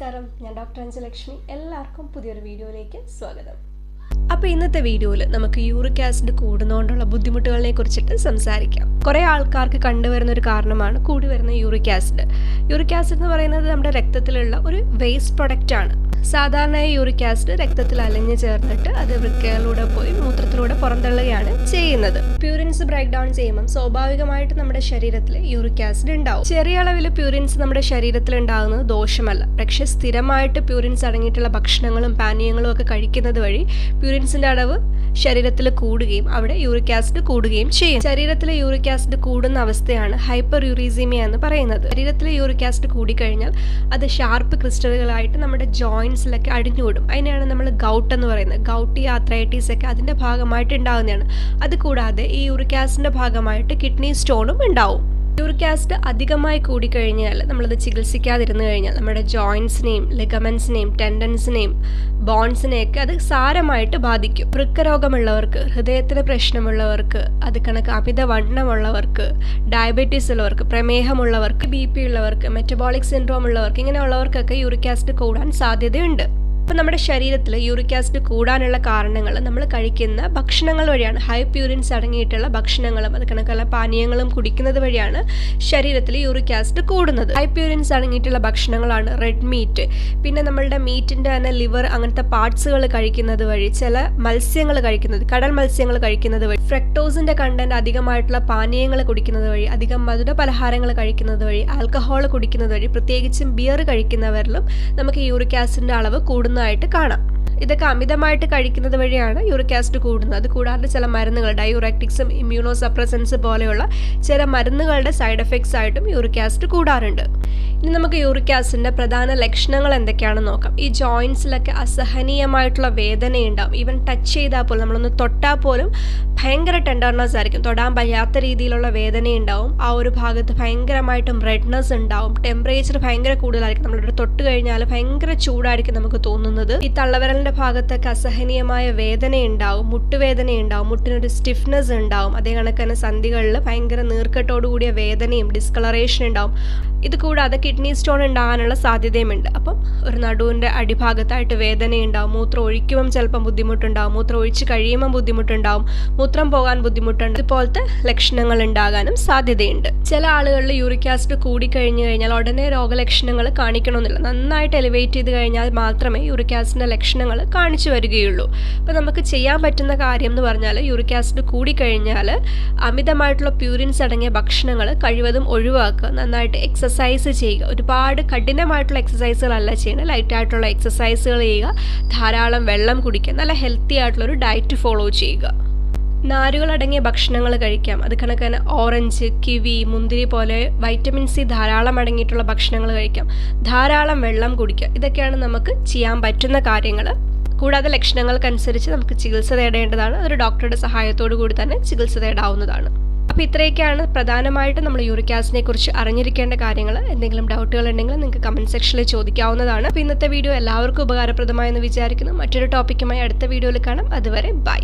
നമസ്കാരം, ഞാൻ ഡോക്ടർ അഞ്ജലക്ഷ്മി. എല്ലാവർക്കും പുതിയൊരു വീഡിയോയിലേക്ക് സ്വാഗതം. അപ്പോൾ ഇന്നത്തെ വീഡിയോയിൽ നമുക്ക് യൂറിക് ആസിഡ് കൂടുന്നതുകൊണ്ടുള്ള ബുദ്ധിമുട്ടുകളെ കുറിച്ചിട്ട് സംസാരിക്കാം. കുറേ ആൾക്കാർക്ക് കണ്ടുവരുന്ന ഒരു കാരണമാണ് കൂടി വരുന്ന യൂറിക് ആസിഡ്. യൂറിക് ആസിഡ് എന്ന് പറയുന്നത് നമ്മുടെ രക്തത്തിലുള്ള ഒരു വേസ്റ്റ് പ്രൊഡക്റ്റ് ആണ്. സാധാരണയായി യൂറിക് ആസിഡ് രക്തത്തിൽ അലിഞ്ഞു ചേർന്നിട്ട് അത് വൃക്കകളിലൂടെ പോയി മൂത്രത്തിലൂടെ പുറന്തള്ളുകയാണ് ചെയ്യുന്നത്. പ്യൂരിൻസ് ബ്രേക്ക് ഡൗൺ ചെയ്യുമ്പോൾ സ്വാഭാവികമായിട്ട് നമ്മുടെ ശരീരത്തിൽ യൂറിക് ആസിഡ് ഉണ്ടാവും. ചെറിയ അളവിൽ പ്യൂരിൻസ് നമ്മുടെ ശരീരത്തിൽ ഉണ്ടാകുന്നത് ദോഷമല്ല. പക്ഷേ സ്ഥിരമായിട്ട് പ്യൂരിൻസ് അടങ്ങിയിട്ടുള്ള ഭക്ഷണങ്ങളും പാനീയങ്ങളും ഒക്കെ കഴിക്കുന്നത് വഴി പ്യൂരിൻസിന്റെ അളവ് ശരീരത്തിൽ കൂടുകയും അവിടെ യൂറിക് ആസിഡ് കൂടുകയും ചെയ്യും. ശരീരത്തിലെ യൂറിക് ആസിഡ് കൂടുന്ന അവസ്ഥയാണ് ഹൈപ്പർ യൂറീസീമിയ എന്ന് പറയുന്നത്. ശരീരത്തിലെ യൂറിക് ആസിഡ് കൂടിക്കഴിഞ്ഞാൽ അത് ഷാർപ്പ് ക്രിസ്റ്റലുകളായിട്ട് നമ്മുടെ ജോയിൻസിലൊക്കെ അടിഞ്ഞുകൂടും. അതിനാണ് നമ്മൾ ഗൗട്ട് എന്ന് പറയുന്നത്. ഗൗട്ടി ആർത്രൈറ്റീസ് ഒക്കെ അതിൻ്റെ ഭാഗമായിട്ട് ഉണ്ടാകുന്നതാണ്. അതുകൂടാതെ ഈ യൂറിക് ആസിഡിൻ്റെ ഭാഗമായിട്ട് കിഡ്നി സ്റ്റോണും ഉണ്ടാവും. യൂറിക് ആസിഡ് അധികമായി കൂടിക്കഴിഞ്ഞാൽ നമ്മളത് ചികിത്സിക്കാതിരുന്നു കഴിഞ്ഞാൽ നമ്മുടെ ജോയിൻസിനെയും ലിഗമെൻസിനെയും ടെൻഡൻസിനെയും ബോൺസിനെയൊക്കെ അത് സാരമായിട്ട് ബാധിക്കും. വൃക്കരോഗമുള്ളവർക്ക്, ഹൃദയത്തിന് പ്രശ്നമുള്ളവർക്ക്, അത് കണക്ക് അമിതവണ്ണമുള്ളവർക്ക്, ഡയബറ്റീസ് ഉള്ളവർക്ക്, പ്രമേഹമുള്ളവർക്ക്, BP ഉള്ളവർക്ക്, മെറ്റബോളിക് സിൻഡ്രോം ഉള്ളവർക്ക്, ഇങ്ങനെയുള്ളവർക്കൊക്കെ യൂറിക് ആസിഡ് കൂടാൻ സാധ്യതയുണ്ട്. അപ്പോൾ നമ്മുടെ ശരീരത്തിൽ യൂറിക് ആസിഡ് കൂടാനുള്ള കാരണങ്ങൾ നമ്മൾ കഴിക്കുന്ന ഭക്ഷണങ്ങൾ വഴിയാണ്. ഹൈ പ്യൂരിൻസ് അടങ്ങിയിട്ടുള്ള ഭക്ഷണങ്ങളും അത് കണക്കുള്ള പാനീയങ്ങളും കുടിക്കുന്നത് വഴിയാണ് ശരീരത്തിൽ യൂറിക് ആസിഡ് കൂടുന്നത്. ഹൈ പ്യൂരിൻസ് അടങ്ങിയിട്ടുള്ള ഭക്ഷണങ്ങളാണ് റെഡ് മീറ്റ്. പിന്നെ നമ്മളുടെ മീറ്റിൻ്റെ തന്നെ ലിവർ അങ്ങനത്തെ പാർട്സുകൾ കഴിക്കുന്നത് വഴി, ചില മത്സ്യങ്ങൾ കഴിക്കുന്നത്, കടൽ മത്സ്യങ്ങൾ കഴിക്കുന്നത് വഴി, ഫ്രക്ടോസിൻ്റെ കണ്ടന്റ് അധികമായിട്ടുള്ള പാനീയങ്ങൾ കുടിക്കുന്നത് വഴി, അധികം മധുര പലഹാരങ്ങൾ കഴിക്കുന്നത് വഴി, ആൽക്കഹോൾ കുടിക്കുന്നത് വഴി, പ്രത്യേകിച്ചും ബിയർ കഴിക്കുന്നവരിലും നമുക്ക് യൂറിക് ആസിഡിൻ്റെ അളവ് കൂടുന്നതായിട്ട് കാണാം. ഇതൊക്കെ അമിതമായിട്ട് കഴിക്കുന്നത് വഴിയാണ് യൂറിക് ആസിഡ് കൂടുന്നത്. അത് കൂടാതെ ചില മരുന്നുകൾ, ഡയൂറാക്റ്റിക്സും ഇമ്മ്യൂണോ സപ്രസൻസ് പോലെയുള്ള ചില മരുന്നുകളുടെ സൈഡ് എഫക്ട്സ് ആയിട്ടും യൂറിക് ആസിഡ് കൂടാറുണ്ട്. ഇനി നമുക്ക് യൂറിക് ആസിഡിൻ്റെ പ്രധാന ലക്ഷണങ്ങൾ എന്തൊക്കെയാണെന്ന് നോക്കാം. ഈ ജോയിൻസിലൊക്കെ അസഹനീയമായിട്ടുള്ള വേദനയുണ്ടാവും. ഈവൻ ടച്ച് ചെയ്താൽ പോലും, നമ്മളൊന്ന് തൊട്ടാൽ പോലും ഭയങ്കര ടെൻഡർനെസ് ആയിരിക്കും. തൊടാൻ വയ്യാത്ത രീതിയിലുള്ള വേദനയുണ്ടാവും. ആ ഒരു ഭാഗത്ത് ഭയങ്കരമായിട്ടും റെഡ്നെസ് ഉണ്ടാവും. ടെമ്പറേച്ചർ ഭയങ്കര കൂടുതലായിരിക്കും. നമ്മളിവിടെ തൊട്ട് കഴിഞ്ഞാൽ ഭയങ്കര ചൂടായിരിക്കും നമുക്ക് തോന്നുന്നത്. ഈ തള്ളവിരലിൻ്റെ ഭാഗത്തൊക്കെ അസഹനീയമായ വേദനയുണ്ടാവും. മുട്ടുവേദനയുണ്ടാവും. മുട്ടിനൊരു സ്റ്റിഫ്നെസ് ഉണ്ടാവും. അതേ കണക്കന്നെ സന്ധികളിൽ ഭയങ്കര നീർക്കെട്ടോടുകൂടിയ വേദനയും ഡിസ്കളറേഷൻ ഉണ്ടാവും. ഇത് കൂടാതെ കിഡ്നി സ്റ്റോൺ ഉണ്ടാകാനുള്ള സാധ്യതയുമുണ്ട്. അപ്പം ഒരു നടുവിൻ്റെ അടിഭാഗത്തായിട്ട് വേദനയുണ്ടാവും. മൂത്രം ഒഴിക്കുമ്പം ചിലപ്പം ബുദ്ധിമുട്ടുണ്ടാവും. മൂത്രം ഒഴിച്ച് കഴിയുമ്പം ബുദ്ധിമുട്ടുണ്ടാവും. മൂത്രം പോകാൻ ബുദ്ധിമുട്ടുണ്ട്. ഇതുപോലത്തെ ലക്ഷണങ്ങൾ ഉണ്ടാകാനും സാധ്യതയുണ്ട്. ചില ആളുകളിൽ യൂറിക് ആസിഡ് കൂടിക്കഴിഞ്ഞു കഴിഞ്ഞാൽ ഉടനെ രോഗലക്ഷണങ്ങൾ കാണിക്കണമെന്നില്ല. നന്നായിട്ട് എലിവേറ്റ് ചെയ്ത് കഴിഞ്ഞാൽ മാത്രമേ യൂറിക് ആസിഡിൻ്റെ ലക്ഷണങ്ങൾ കാണിച്ചു വരികയുള്ളൂ. അപ്പോൾ നമുക്ക് ചെയ്യാൻ പറ്റുന്ന കാര്യം എന്ന് പറഞ്ഞാൽ, യൂറിക് ആസിഡ് കൂടിക്കഴിഞ്ഞാൽ അമിതമായിട്ടുള്ള പ്യൂരിൻസ് അടങ്ങിയ ഭക്ഷണങ്ങൾ കഴിവതും ഒഴിവാക്കുക. നന്നായിട്ട് എക്സസൈസ് ചെയ്യുക. ഒരുപാട് കഠിനമായിട്ടുള്ള എക്സസൈസുകളല്ല ചെയ്യണം. ലൈറ്റായിട്ടുള്ള എക്സസൈസുകൾ ചെയ്യുക. ധാരാളം വെള്ളം കുടിക്കുക. നല്ല ഹെൽത്തി ആയിട്ടുള്ളൊരു ഡയറ്റ് ഫോളോ ചെയ്യുക. നാരുകളടങ്ങിയ ഭക്ഷണങ്ങൾ കഴിക്കാം. അത് കണക്ക് തന്നെ ഓറഞ്ച്, കിവി, മുന്തിരി പോലെ വൈറ്റമിൻ സി ധാരാളം അടങ്ങിയിട്ടുള്ള ഭക്ഷണങ്ങൾ കഴിക്കാം. ധാരാളം വെള്ളം കുടിക്കുക. ഇതൊക്കെയാണ് നമുക്ക് ചെയ്യാൻ പറ്റുന്ന കാര്യങ്ങൾ. കൂടാതെ ലക്ഷണങ്ങൾക്കനുസരിച്ച് നമുക്ക് ചികിത്സ തേടേണ്ടതാണ്. അതൊരു ഡോക്ടറുടെ സഹായത്തോടു കൂടി തന്നെ ചികിത്സ തേടാവുന്നതാണ്. അപ്പോൾ ഇത്രയൊക്കെയാണ് പ്രധാനമായിട്ടും നമ്മൾ യൂറിക് ആസിഡിനെ കുറിച്ച് അറിഞ്ഞിരിക്കേണ്ട കാര്യങ്ങൾ. എന്തെങ്കിലും ഡൗട്ടുകൾ ഉണ്ടെങ്കിൽ നിങ്ങൾക്ക് കമൻറ്റ് സെക്ഷനിൽ ചോദിക്കാവുന്നതാണ്. അപ്പോൾ ഇന്നത്തെ വീഡിയോ എല്ലാവർക്കും ഉപകാരപ്രദമായെന്ന് വിചാരിക്കുന്നു. മറ്റൊരു ടോപ്പിക്കുമായി അടുത്ത വീഡിയോയിൽ കാണാം. അതുവരെ ബൈ.